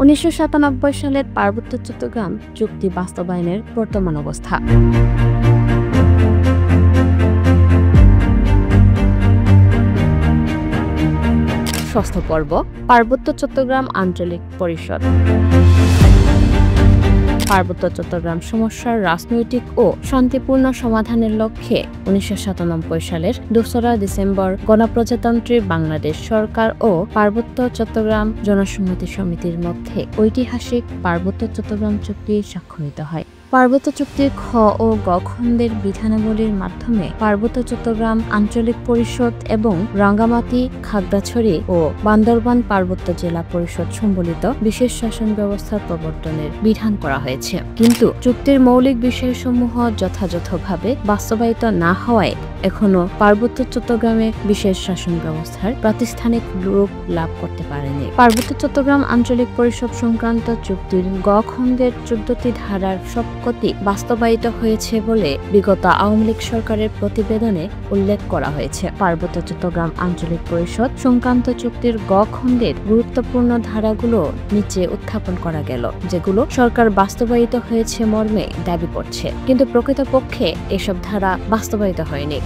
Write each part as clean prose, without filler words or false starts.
1997 সালের পার্বত্য চট্টগ্রাম চুক্তি বাস্তবায়নের বর্তমান অবস্থা। ষষ্ঠ পর্ব, পার্বত্য চট্টগ্রাম আঞ্চলিক পরিষদ। পার্বত্য চট্টগ্রাম সমস্যার রাজনৈতিক ও শান্তিপূর্ণ সমাধানের লক্ষ্যে 1997 সালের 2রা ডিসেম্বর গণপ্রজাতন্ত্রী বাংলাদেশ সরকার ও পার্বত্য চট্টগ্রাম জনসংহতি সমিতির মধ্যে ঐতিহাসিক পার্বত্য চট্টগ্রাম চুক্তি স্বাক্ষরিত হয়। পার্বত্য চুক্তির খ ও গ খণ্ডের বিধানাবলীর মাধ্যমে পার্বত্য চট্টগ্রাম আঞ্চলিক পরিষদ এবং রাঙ্গামাটি, খাগড়াছড়ি ও বান্দরবান পার্বত্য জেলা পরিষদ সম্বলিত বিশেষ শাসন ব্যবস্থার প্রবর্তনের বিধান করা হয়েছে। কিন্তু চুক্তির মৌলিক বিষয়সমূহ যথাযথভাবে বাস্তবায়িত না হওয়ায় এখনো পার্বত্য চট্টগ্রামে বিশেষ শাসন ব্যবস্থার প্রাতিষ্ঠানিক রূপ লাভ করতে পারেনি। পার্বত্য চট্টগ্রাম আঞ্চলিক পরিষদ সংক্রান্ত চুক্তির গ খণ্ডের 14টি ধারার সবকটি বাস্তবায়িত হয়েছে বলে বিগত আওয়ামী লীগ সরকারের প্রতিবেদনে উল্লেখ করা হয়েছে। পার্বত্য চট্টগ্রাম আঞ্চলিক পরিষদ সংক্রান্ত চুক্তির গ খণ্ডের গুরুত্বপূর্ণ ধারাগুলো নিচে উত্থাপন করা গেল, যেগুলো সরকার বাস্তবায়িত হয়েছে মর্মে দাবি করছে, কিন্তু প্রকৃতপক্ষে এসব ধারা বাস্তবায়িত হয়নি।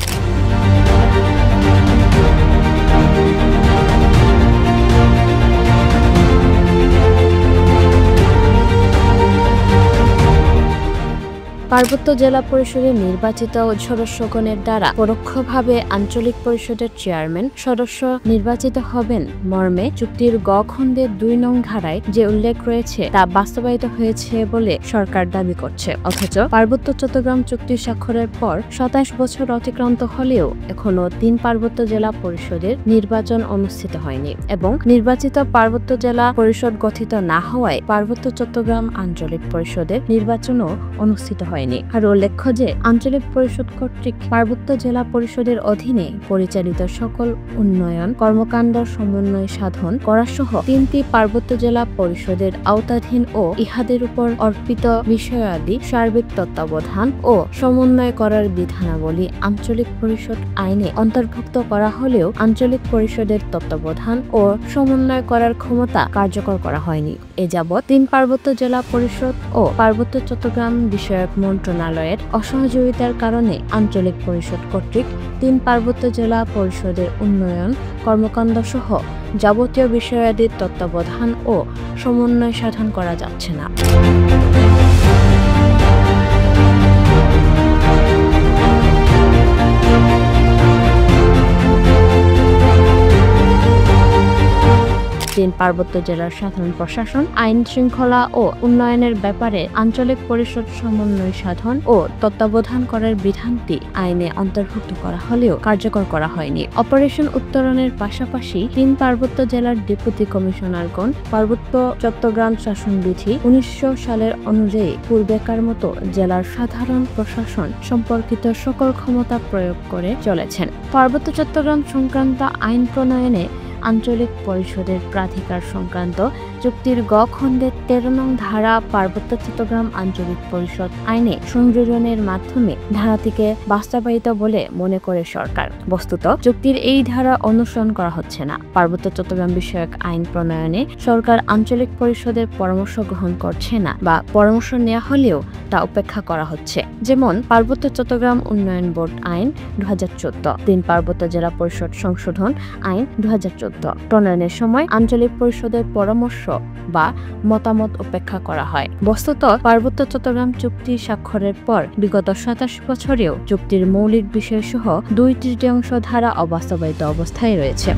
পার্বত্য জেলা পরিষদের নির্বাচিত সদস্যগণের দ্বারা পরোক্ষভাবে আঞ্চলিক পরিষদের চেয়ারম্যান সদস্য নির্বাচিত হবেন মর্মে চুক্তির গ খণ্ডের 2 নং ধারায় যে উল্লেখ রয়েছে তা বাস্তবায়িত হয়েছে বলে সরকার দাবি করছে। অথচ পার্বত্য চট্টগ্রাম চুক্তি স্বাক্ষরের পর 27 বছর অতিক্রান্ত হলেও এখনো 3 পার্বত্য জেলা পরিষদের নির্বাচন অনুষ্ঠিত হয়নি এবং নির্বাচিত পার্বত্য জেলা পরিষদ গঠিত না হওয়ায় পার্বত্য চট্টগ্রাম আঞ্চলিক পরিষদের নির্বাচনও অনুষ্ঠিত হয়নি। আর উল্লেখ্য যে আঞ্চলিক পরিষদ কর্তৃক পার্বত্য জেলা পরিষদের অধীনে পরিচালিত সকল উন্নয়ন কর্মকাণ্ড সমন্বয় সাধন করা সহ 3টি পার্বত্য জেলা পরিষদের আওতাধীন ও ইহাদের উপর অর্পিত বিষয়াদি সার্বিক তত্ত্বাবধান ও সমন্বয় করার বিধানাবলী আঞ্চলিক পরিষদ আইনে অন্তর্ভুক্ত করা হলেও আঞ্চলিক পরিষদের তত্ত্বাবধান ও সমন্বয় করার ক্ষমতা কার্যকর করা হয়নি। এ যাবৎ 3 পার্বত্য জেলা পরিষদ ও পার্বত্য চট্টগ্রাম বিষয়ক মন্ত্রণালয়ের অসহযোগিতার কারণে আঞ্চলিক পরিষদ কর্তৃক 3 পার্বত্য জেলা পরিষদের উন্নয়ন কর্মকাণ্ড সহ যাবতীয় বিষয়াদির তত্ত্বাবধান ও সমন্বয় সাধন করা যাচ্ছে না। পার্বত্য জেলার সাধারণ প্রশাসন আইন শৃঙ্খলা ও উন্নয়নের ব্যাপারে আঞ্চলিক পরিষদ সমন্বয় সাধন ও তত্ত্বাবধান করার বিধানটি আইনে অন্তর্ভুক্ত করা হলেও কার্যকর করা হয়নি। অপারেশন উত্তরণের পাশাপাশি 3 পার্বত্য জেলার ডেপুটি কমিশনারগণ পার্বত্য চট্টগ্রাম শাসনবিধি 1900 সালের অনুযায়ী পূর্বেকার মতো জেলার সাধারণ প্রশাসন সম্পর্কিত সকল ক্ষমতা প্রয়োগ করে চলেছেন। পার্বত্য চট্টগ্রাম সংক্রান্ত আইন প্রণয়নে আঞ্চলিক পরিষদের প্রাধিকার সংক্রান্ত চুক্তির গ খণ্ডের 13 নং ধারা পার্বত্য চট্টগ্রাম আঞ্চলিক পরিষদ আইনে সংযোজনের মাধ্যমে ধারাটিকে বাস্তবায়িত বলে মনে করে সরকার। বস্তুত চুক্তির এই ধারা অনুসরণ করা হচ্ছে না। পার্বত্য চট্টগ্রাম বিষয়ক আইন প্রণয়নে সরকার আঞ্চলিক পরিষদের পরামর্শ গ্রহণ করছে না বা পরামর্শ নেওয়া হলেও তা উপেক্ষা করা হচ্ছে। যেমন পার্বত্য চট্টগ্রাম উন্নয়ন বোর্ড আইন 2014, 3 পার্বত্য জেলা পরিষদ সংশোধন আইন 2014 প্রণয়নের সময় আঞ্চলিক পরিষদের পরামর্শ বা মতামত উপেক্ষা করা হয়। বস্তুত পার্বত্য চট্টগ্রাম চুক্তি স্বাক্ষরের পর বিগত 27 বছরেও চুক্তির মৌলিক বিষয়সহ 2/3 ধারা অবাস্তবায়িত অবস্থায় রয়েছে।